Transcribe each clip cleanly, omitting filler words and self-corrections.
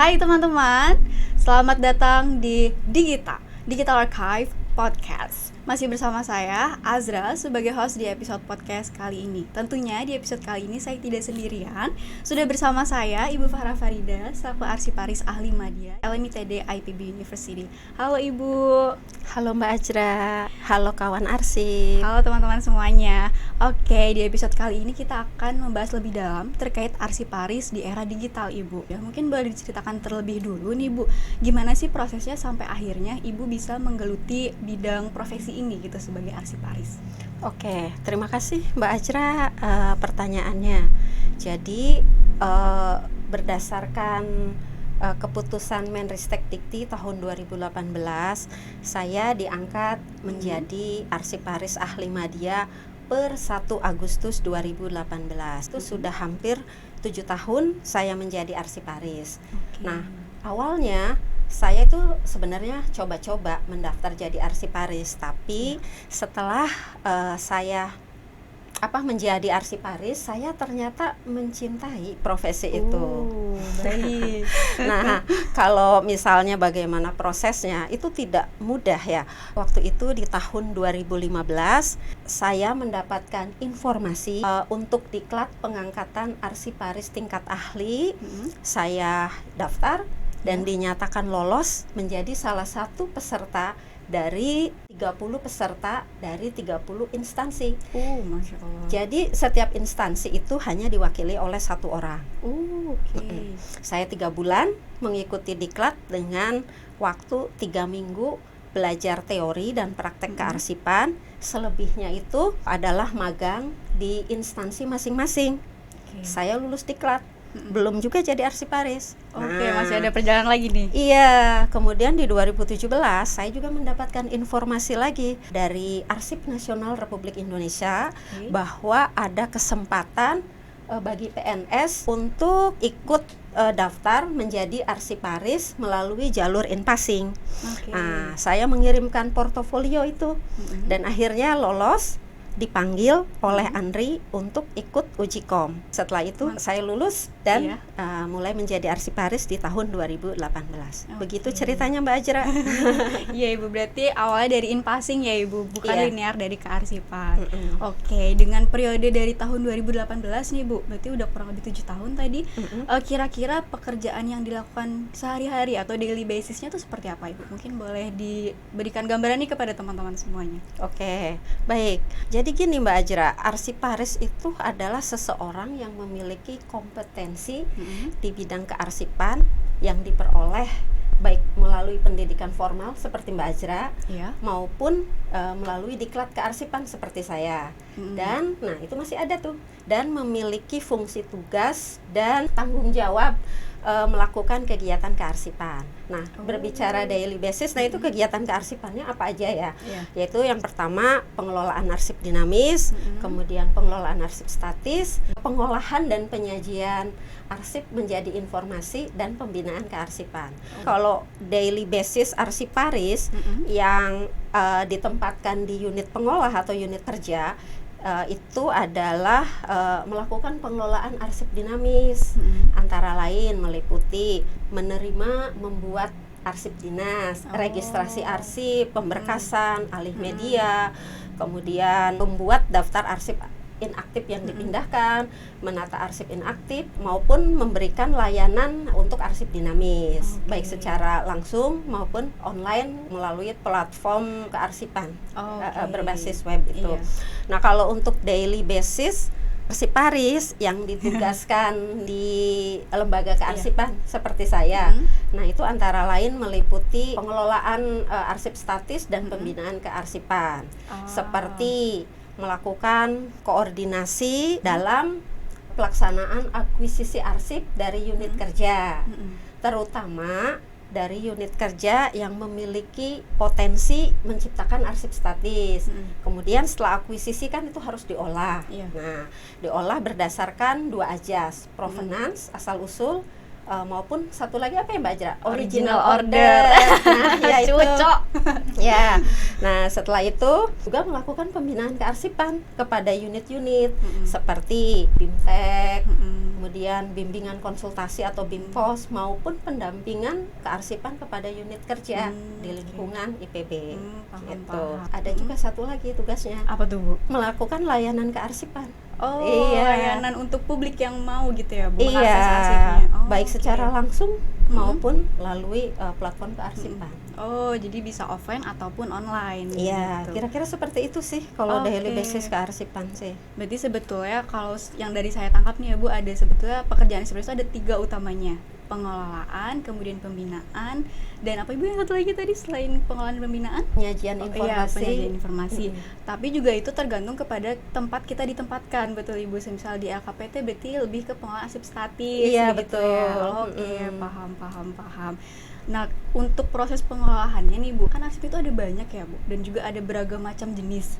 Hai teman-teman, selamat datang di Digital Archive Podcast. Masih bersama saya, Azra, sebagai host di episode podcast kali ini. Tentunya di episode kali ini saya tidak sendirian. Sudah bersama saya, Ibu Farah Farida, selaku Arsiparis Ahli Madya, LMITD IPB University. Halo Ibu. Halo Mbak Azra, halo kawan arsip. Halo teman-teman semuanya. Oke, di episode kali ini kita akan membahas lebih dalam terkait Arsiparis di era digital Ibu. Ya, mungkin boleh diceritakan terlebih dulu nih Bu, gimana sih prosesnya sampai akhirnya Ibu bisa menggeluti bidang profesi ini gitu sebagai Arsiparis. Oke, terima kasih Mbak Azra pertanyaannya. Jadi berdasarkan keputusan Menristek Dikti tahun 2018, saya diangkat menjadi Arsiparis Ahli Madya per 1 Agustus 2018. Itu sudah hampir 7 tahun saya menjadi Arsiparis. Nah, awalnya saya itu sebenarnya coba-coba mendaftar jadi Arsiparis, tapi setelah saya menjadi Arsiparis, saya ternyata mencintai profesi itu. Baik. Nah, kalau misalnya bagaimana prosesnya, itu tidak mudah ya. Waktu itu di tahun 2015, saya mendapatkan informasi untuk diklat pengangkatan Arsiparis tingkat ahli. Saya daftar dan dinyatakan lolos menjadi salah satu peserta dari 30 peserta dari 30 instansi. Masya Allah. Jadi setiap instansi itu hanya diwakili oleh satu orang. Oke. Saya 3 bulan mengikuti diklat dengan waktu 3 minggu belajar teori dan praktek kearsipan. Selebihnya itu adalah magang di instansi masing-masing. Saya lulus diklat, belum juga jadi Arsiparis. Masih ada perjalanan lagi nih. Iya, kemudian di 2017 saya juga mendapatkan informasi lagi dari Arsip Nasional Republik Indonesia bahwa ada kesempatan bagi PNS untuk ikut daftar menjadi Arsiparis melalui jalur in-passing. Nah, saya mengirimkan portofolio itu dan akhirnya lolos, dipanggil oleh Andri untuk ikut uji kom. Setelah itu saya lulus dan mulai menjadi Arsiparis di tahun 2018. Begitu ceritanya Mbak Azra. Iya Ibu, berarti awalnya dari in-passing ya Ibu, bukan linear dari kearsipan. Oke, dengan periode dari tahun 2018 nih Bu, berarti udah kurang lebih 7 tahun tadi. Kira-kira pekerjaan yang dilakukan sehari-hari atau daily basisnya tuh seperti apa Ibu? Mungkin boleh diberikan gambaran nih kepada teman-teman semuanya. Oke, baik. Jadi gini Mbak Azra, Arsiparis itu adalah seseorang yang memiliki kompetensi di bidang kearsipan yang diperoleh baik melalui pendidikan formal seperti Mbak Azra maupun melalui diklat kearsipan seperti saya. Dan nah itu masih ada tuh, dan memiliki fungsi tugas dan tanggung jawab melakukan kegiatan kearsipan. Nah, berbicara daily basis, nah itu kegiatan kearsipannya apa aja ya? Yaitu yang pertama pengelolaan arsip dinamis, kemudian pengelolaan arsip statis, pengolahan dan penyajian arsip menjadi informasi, dan pembinaan kearsipan. Kalau daily basis Arsiparis yang ditempatkan di unit pengolah atau unit kerja, itu adalah melakukan pengelolaan arsip dinamis, antara lain meliputi menerima, membuat arsip dinas, registrasi arsip, pemberkasan, alih media, kemudian membuat daftar arsip inaktif yang dipindahkan, menata arsip inaktif, maupun memberikan layanan untuk arsip dinamis, baik secara langsung maupun online melalui platform kearsipan berbasis web itu. Nah, kalau untuk daily basis Arsiparis yang ditugaskan di lembaga kearsipan seperti saya, nah itu antara lain meliputi pengelolaan arsip statis dan pembinaan kearsipan, seperti melakukan koordinasi dalam pelaksanaan akuisisi arsip dari unit kerja, terutama dari unit kerja yang memiliki potensi menciptakan arsip statis. Kemudian setelah akuisisi kan itu harus diolah. Nah, diolah berdasarkan 2 ajas, provenance asal usul, maupun satu lagi apa ya Mbak Azra? Original order. Nah, ya itu. Ya. Nah, setelah itu juga melakukan pembinaan kearsipan kepada unit-unit seperti BIMTEK, kemudian bimbingan konsultasi atau BIMPOS, maupun pendampingan kearsipan kepada unit kerja di lingkungan IPB. Gitu. Ada juga satu lagi tugasnya. Apa tuh, Bu? Melakukan layanan kearsipan. Oh, iya. Layanan untuk publik yang mau gitu ya, Bu, iya, mengakses arsipnya. Baik secara langsung maupun melalui platform kearsipan. Oh, jadi bisa offline ataupun online. Iya, gitu. Kira-kira seperti itu sih kalau daily basis kearsipan sih. Berarti sebetulnya kalau yang dari saya tangkap nih ya, Bu, ada sebetulnya pekerjaan seperti itu ada 3 utamanya. Pengelolaan, kemudian pembinaan, dan apa Ibu yang satu lagi tadi selain pengelolaan dan pembinaan? Penyajian informasi. Iya, penyajian informasi. Tapi juga itu tergantung kepada tempat kita ditempatkan, betul Ibu. Misal di LKPT berarti lebih ke pengelolaan arsip statis. Iya, gitu betul. Ya. Oke, paham. Nah, untuk proses pengelolaannya nih Bu, kan arsip itu ada banyak ya Bu, dan juga ada beragam macam jenis.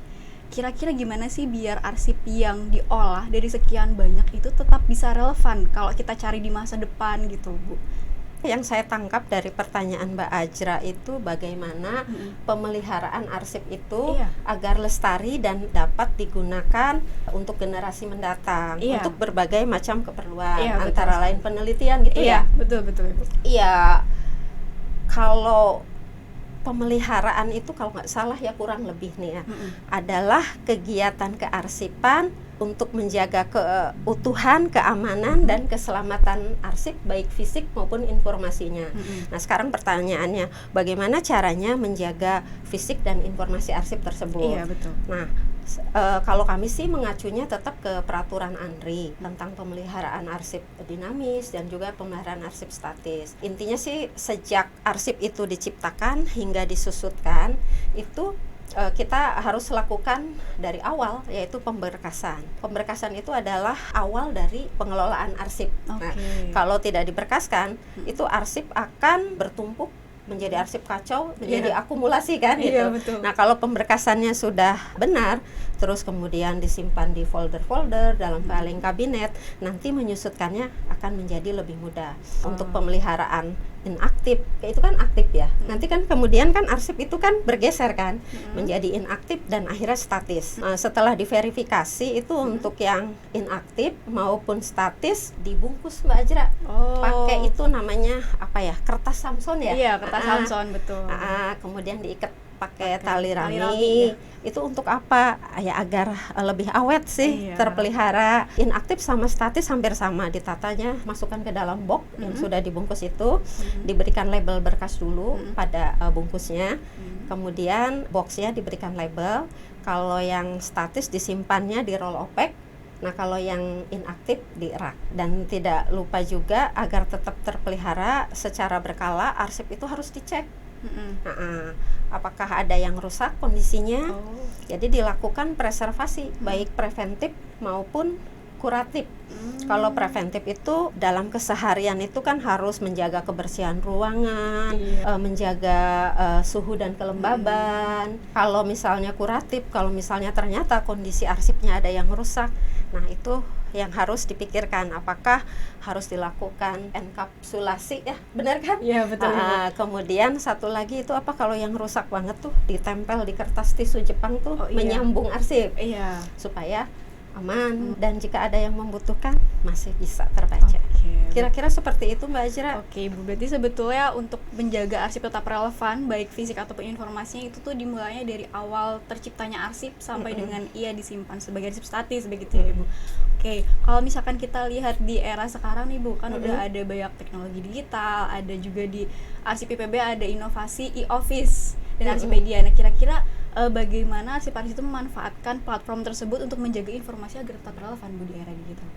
Kira-kira gimana sih biar arsip yang diolah dari sekian banyak itu tetap bisa relevan kalau kita cari di masa depan gitu Bu? Yang saya tangkap dari pertanyaan Mbak Ajra itu bagaimana pemeliharaan arsip itu agar lestari dan dapat digunakan untuk generasi mendatang, untuk berbagai macam keperluan, antara lain penelitian gitu ya. Betul. Iya. Kalau pemeliharaan itu kalau nggak salah ya kurang lebih nih ya, adalah kegiatan kearsipan untuk menjaga keutuhan, keamanan, dan keselamatan arsip baik fisik maupun informasinya. Nah, sekarang pertanyaannya, bagaimana caranya menjaga fisik dan informasi arsip tersebut? Iya, betul. Nah, kalau kami sih mengacunya tetap ke peraturan ANRI tentang pemeliharaan arsip dinamis dan juga pemeliharaan arsip statis. Intinya sih sejak arsip itu diciptakan hingga disusutkan itu kita harus lakukan dari awal, yaitu pemberkasan. Pemberkasan itu adalah awal dari pengelolaan arsip. Nah, kalau tidak diberkaskan, itu arsip akan bertumpuk menjadi arsip kacau, menjadi akumulasi kan gitu. Betul. Nah, kalau pemberkasannya sudah benar, terus kemudian disimpan di folder-folder dalam filing kabinet, nanti menyusutkannya akan menjadi lebih mudah. Untuk pemeliharaan inaktif, itu kan aktif ya. Nanti kan kemudian kan arsip itu kan bergeser kan menjadi inaktif dan akhirnya statis. Setelah diverifikasi itu untuk yang inaktif maupun statis dibungkus Mbak Ajra. Pakai itu namanya apa ya? Kertas Samson ya? Iya, kertas Samson, betul. Kemudian diikat pakai tali rami. Itu untuk apa? Ya agar lebih awet sih, terpelihara. Inaktif sama statis hampir sama, ditatanya, masukkan ke dalam box yang sudah dibungkus itu, diberikan label berkas dulu pada bungkusnya. Kemudian boxnya diberikan label. Kalau yang statis disimpannya di roll opaque. Nah, kalau yang inaktif di rak. Dan tidak lupa juga agar tetap terpelihara secara berkala, arsip itu harus dicek. Apakah ada yang rusak kondisinya? Jadi dilakukan preservasi baik preventif maupun kuratif. Kalau preventif itu dalam keseharian itu kan harus menjaga kebersihan ruangan, menjaga suhu dan kelembaban. Kalau misalnya kuratif, kalau misalnya ternyata kondisi arsipnya ada yang rusak, nah itu yang harus dipikirkan, apakah harus dilakukan enkapsulasi ya, benar kan? Iya, betul. Kemudian satu lagi itu apa, kalau yang rusak banget tuh ditempel di kertas tisu Jepang tuh, menyambung arsip supaya aman dan jika ada yang membutuhkan masih bisa terbaca. Kira-kira seperti itu Mbak Ajra. Oke, Bu, berarti sebetulnya untuk menjaga arsip tetap relevan baik fisik ataupun informasinya itu tuh dimulainya dari awal terciptanya arsip sampai dengan ia disimpan sebagai arsip statis begitu ya Bu. Oke, kalau misalkan kita lihat di era sekarang nih Bu, kan udah ada banyak teknologi digital, ada juga di arsip IPB ada inovasi e-office dan arsipedia. Nah, kira-kira bagaimana arsip-arsip itu memanfaatkan platform tersebut untuk menjaga informasi agar tetap relevan Bu di era digital?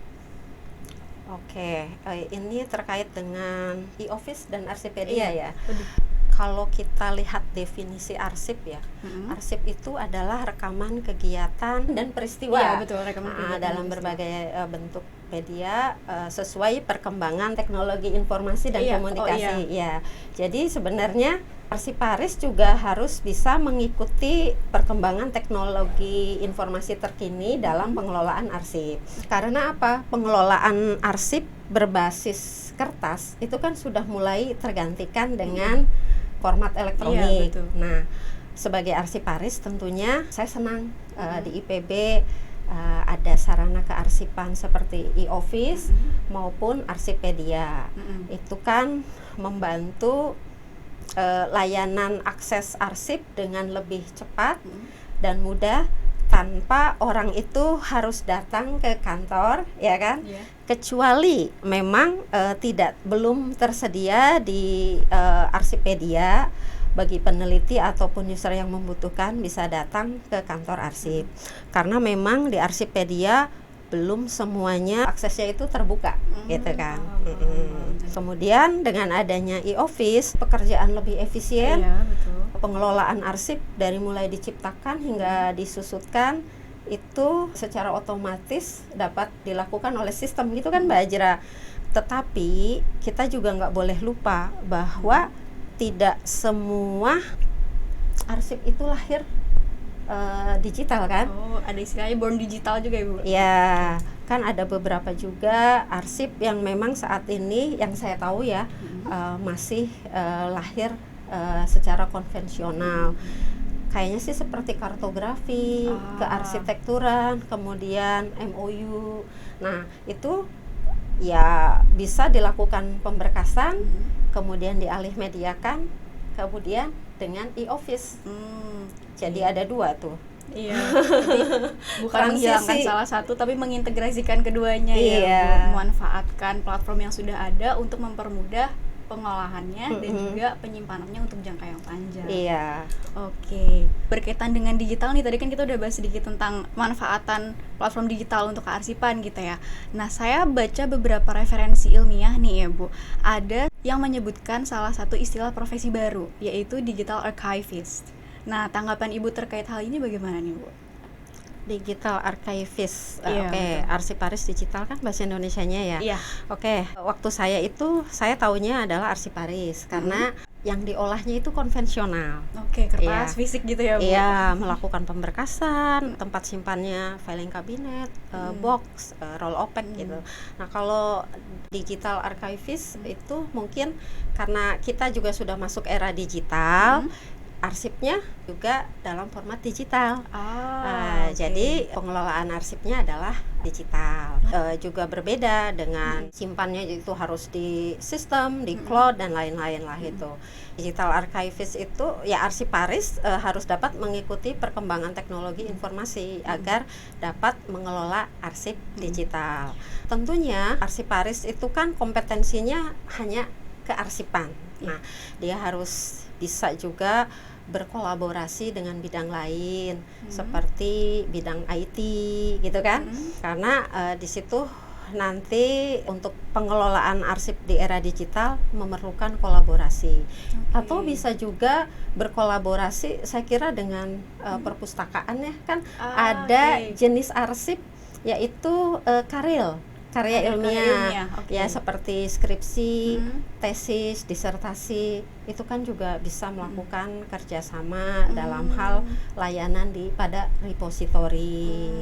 Oke, ini terkait dengan e-office dan arsipedia ya. Kalau kita lihat definisi arsip ya, arsip itu adalah rekaman kegiatan dan peristiwa dalam berbagai bentuk media sesuai perkembangan teknologi informasi dan komunikasi. Jadi sebenarnya arsiparis juga harus bisa mengikuti perkembangan teknologi informasi terkini dalam pengelolaan arsip. Karena apa? Pengelolaan arsip berbasis kertas itu kan sudah mulai tergantikan dengan format elektronik. Nah, sebagai arsiparis tentunya saya senang di IPB ada sarana kearsipan seperti e-office maupun Arsipedia. Itu kan membantu layanan akses arsip dengan lebih cepat dan mudah tanpa orang itu harus datang ke kantor, ya kan? Kecuali memang belum tersedia di Arsipedia. Bagi peneliti ataupun user yang membutuhkan bisa datang ke kantor arsip. Karena memang di Arsipedia belum semuanya aksesnya itu terbuka, gitu kan. Kemudian dengan adanya e-office, pekerjaan lebih efisien. Pengelolaan arsip dari mulai diciptakan hingga disusutkan itu secara otomatis dapat dilakukan oleh sistem, gitu kan Mbak Ajra. Tetapi kita juga nggak boleh lupa bahwa tidak semua arsip itu lahir digital kan? Ada istilahnya born digital juga ya Bu? Ya, kan ada beberapa juga arsip yang memang saat ini yang saya tahu ya masih lahir secara konvensional. Kayaknya sih seperti kartografi, kearsitekturan, kemudian MOU. Nah, itu ya bisa dilakukan pemberkasan, kemudian dialih mediakan, kemudian dengan e-office. Jadi ada dua tuh. Iya, bukan menghilangkan salah satu tapi mengintegrasikan keduanya ya, memanfaatkan platform yang sudah ada untuk mempermudah pengolahannya dan juga penyimpanannya untuk jangka yang panjang. Iya. Oke. Berkaitan dengan digital nih, tadi kan kita udah bahas sedikit tentang manfaatan platform digital untuk kearsipan gitu ya. Nah, saya baca beberapa referensi ilmiah nih ya Bu. Ada yang menyebutkan salah satu istilah profesi baru, yaitu digital archivist. Nah, tanggapan Ibu terkait hal ini bagaimana nih Bu? Digital archivist, arsiparis digital kan bahasa Indonesianya ya. Iya. Waktu saya taunya adalah arsiparis karena yang diolahnya itu konvensional. Kertas fisik gitu ya Bu? Iya, melakukan pemberkasan, tempat simpannya filing cabinet, box, roll open gitu. Nah, kalau digital archivist itu mungkin karena kita juga sudah masuk era digital. Arsipnya juga dalam format digital. Jadi pengelolaan arsipnya adalah digital. Juga berbeda dengan simpannya itu harus di sistem, di cloud dan lain-lain lah itu. Digital archivist itu ya arsiparis harus dapat mengikuti perkembangan teknologi informasi agar dapat mengelola arsip digital. Tentunya arsiparis itu kan kompetensinya hanya kearsipan. Nah, dia harus bisa juga berkolaborasi dengan bidang lain seperti bidang IT gitu kan, karena di situ nanti untuk pengelolaan arsip di era digital memerlukan kolaborasi. Atau bisa juga berkolaborasi saya kira dengan perpustakaan ya kan, ada jenis arsip yaitu karya ilmiah. Ya seperti skripsi, tesis, disertasi itu kan juga bisa melakukan kerjasama dalam hal layanan pada repositori.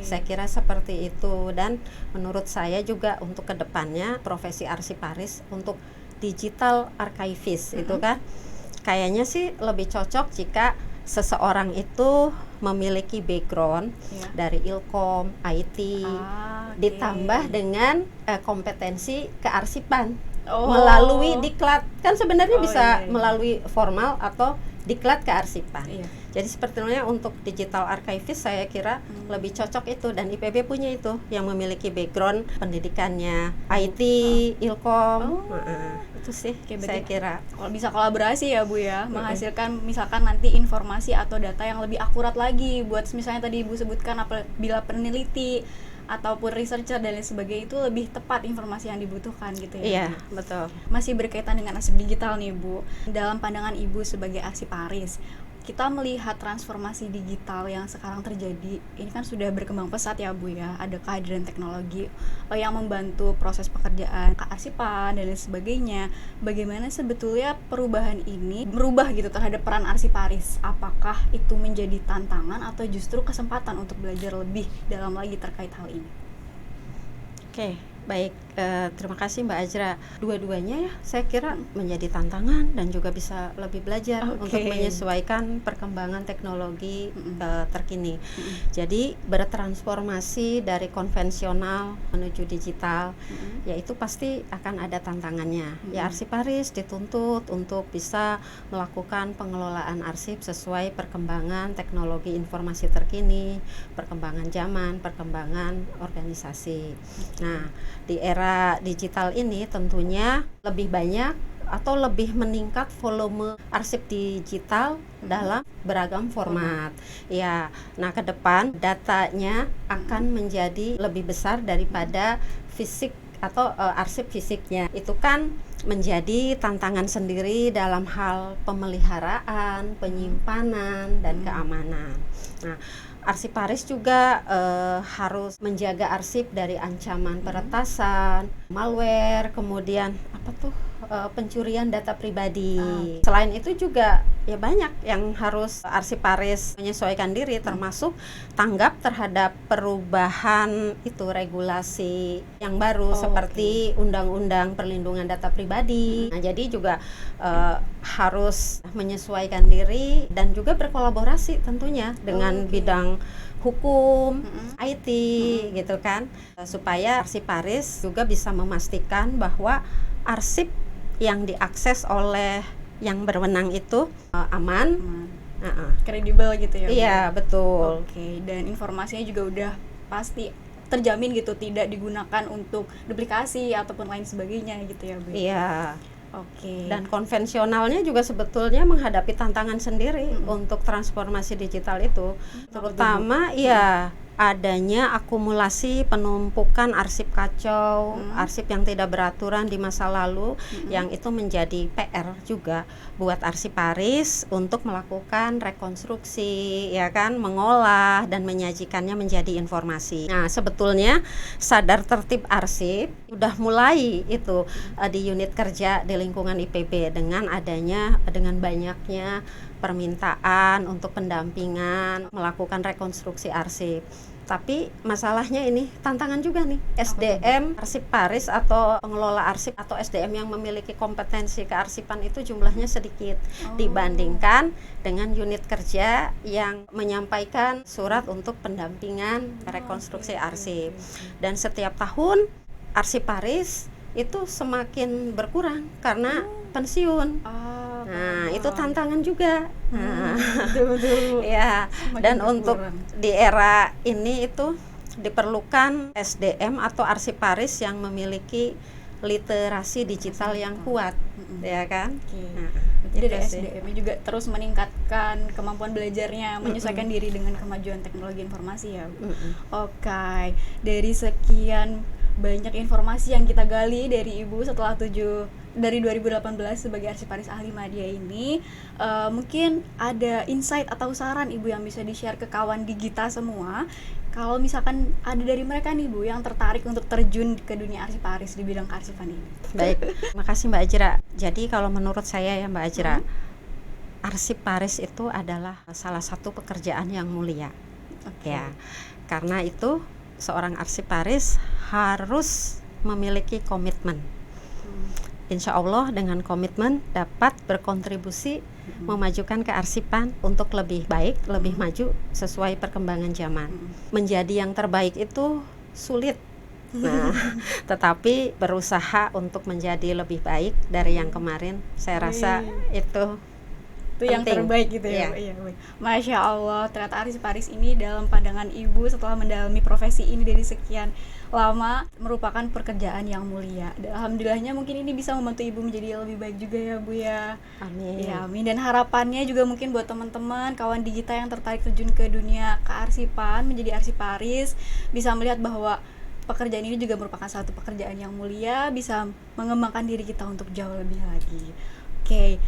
Saya kira seperti itu, dan menurut saya juga untuk kedepannya profesi arsiparis untuk digital archivist itu kan kayaknya sih lebih cocok jika seseorang itu memiliki background dari Ilkom, IT, ditambah dengan kompetensi kearsipan melalui diklat. Kan sebenarnya bisa melalui formal atau diklat kearsipan. Jadi sepertinya untuk digital archivist saya kira lebih cocok itu, dan IPB punya itu yang memiliki background pendidikannya IT, Ilkom. Itu sih saya kira bisa kolaborasi ya Bu ya, menghasilkan misalkan nanti informasi atau data yang lebih akurat lagi buat misalnya tadi Ibu sebutkan apabila peneliti ataupun researcher dan lain sebagainya itu lebih tepat informasi yang dibutuhkan gitu ya. Iya, betul. Masih berkaitan dengan arsip digital nih Bu, dalam pandangan Ibu sebagai arsiparis, kita melihat transformasi digital yang sekarang terjadi, ini kan sudah berkembang pesat ya Bu ya, ada kehadiran teknologi yang membantu proses pekerjaan kearsipan dan lain sebagainya. Bagaimana sebetulnya perubahan ini merubah gitu terhadap peran arsiparis? Apakah itu menjadi tantangan atau justru kesempatan untuk belajar lebih dalam lagi terkait hal ini? Baik. Terima kasih Mbak Azra. Dua-duanya ya saya kira menjadi tantangan dan juga bisa lebih belajar untuk menyesuaikan perkembangan teknologi terkini. Jadi bertransformasi dari konvensional menuju digital, yaitu pasti akan ada tantangannya. Ya arsiparis dituntut untuk bisa melakukan pengelolaan arsip sesuai perkembangan teknologi informasi terkini, perkembangan zaman, perkembangan organisasi. Nah, di era digital ini tentunya lebih banyak atau lebih meningkat volume arsip digital dalam beragam format. Ya, nah ke depan datanya akan menjadi lebih besar daripada fisik atau arsip fisiknya. Itu kan menjadi tantangan sendiri dalam hal pemeliharaan, penyimpanan dan keamanan. Nah, arsiparis juga harus menjaga arsip dari ancaman peretasan, malware, kemudian pencurian data pribadi. Selain itu juga ya banyak yang harus arsiparis menyesuaikan diri, termasuk tanggap terhadap perubahan regulasi yang baru seperti Undang-Undang Perlindungan Data Pribadi. Nah, jadi juga harus menyesuaikan diri dan juga berkolaborasi tentunya dengan bidang hukum, IT gitu kan, supaya arsiparis juga bisa memastikan bahwa arsip yang diakses oleh yang berwenang itu aman, kredibel gitu ya. Iya, betul. Dan informasinya juga udah pasti terjamin gitu, tidak digunakan untuk duplikasi ataupun lain sebagainya gitu ya, Bu. Iya. Dan konvensionalnya juga sebetulnya menghadapi tantangan sendiri untuk transformasi digital itu, terutama adanya akumulasi penumpukan arsip kacau, arsip yang tidak beraturan di masa lalu, yang itu menjadi PR juga buat arsiparis untuk melakukan rekonstruksi, ya kan, mengolah dan menyajikannya menjadi informasi. Nah, sebetulnya sadar tertib arsip sudah mulai itu di unit kerja di lingkungan IPB dengan banyaknya permintaan untuk pendampingan melakukan rekonstruksi arsip. Tapi masalahnya ini tantangan juga nih, SDM arsiparis atau pengelola arsip atau SDM yang memiliki kompetensi kearsipan itu jumlahnya sedikit dibandingkan dengan unit kerja yang menyampaikan surat untuk pendampingan rekonstruksi arsip. Dan setiap tahun arsiparis itu semakin berkurang karena pensiun. Nah, itu tantangan juga. Betul. Ya, dan untuk di era ini itu diperlukan SDM atau arsiparis yang memiliki literasi digital yang kuat, ya kan? Jadi dari SDM juga terus meningkatkan kemampuan belajarnya, menyesuaikan diri dengan kemajuan teknologi informasi ya. Dari sekian banyak informasi yang kita gali dari Ibu setelah dari 2018 sebagai arsiparis ahli media ini, mungkin ada insight atau saran Ibu yang bisa di-share ke kawan Digita semua, kalau misalkan ada dari mereka nih Bu yang tertarik untuk terjun ke dunia arsiparis di bidang kearsipan ini. Baik, makasih Mbak Ajra. Jadi kalau menurut saya ya Mbak Ajra, arsiparis itu adalah salah satu pekerjaan yang mulia. Ya, karena itu seorang arsiparis harus memiliki komitmen. Insya Allah dengan komitmen dapat berkontribusi memajukan kearsipan untuk lebih baik, lebih maju sesuai perkembangan zaman. Menjadi yang terbaik itu sulit. Nah, tetapi berusaha untuk menjadi lebih baik dari yang kemarin, saya rasa itu yang terbaik gitu ya. Masya Allah, ternyata arsiparis ini dalam pandangan Ibu setelah mendalami profesi ini dari sekian lama merupakan pekerjaan yang mulia. Dan alhamdulillahnya mungkin ini bisa membantu Ibu menjadi lebih baik juga ya Bu ya. Amin. Ya, amin. Dan harapannya juga mungkin buat teman-teman kawan Digita yang tertarik terjun ke dunia kearsipan, menjadi arsiparis, bisa melihat bahwa pekerjaan ini juga merupakan satu pekerjaan yang mulia, bisa mengembangkan diri kita untuk jauh lebih lagi.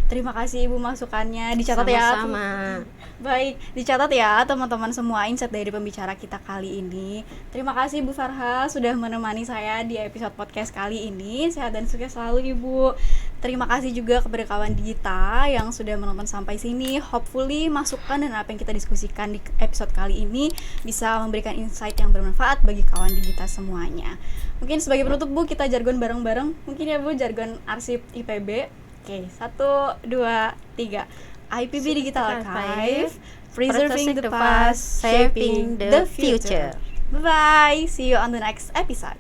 Terima kasih Ibu masukannya, dicatat sama-sama. Baik, dicatat ya teman-teman semua insight dari pembicara kita kali ini. Terima kasih Bu Farha sudah menemani saya di episode podcast kali ini. Sehat dan sukses selalu Ibu. Terima kasih juga kepada kawan Digita yang sudah menonton sampai sini. Hopefully masukan dan apa yang kita diskusikan di episode kali ini bisa memberikan insight yang bermanfaat bagi kawan Digita semuanya. Mungkin sebagai penutup Bu, kita jargon bareng-bareng. Mungkin ya Bu, jargon arsip IPB. Oke, 1, 2, 3. IPB Digital Archive, preserving the past, shaping the future. Bye-bye, see you on the next episode.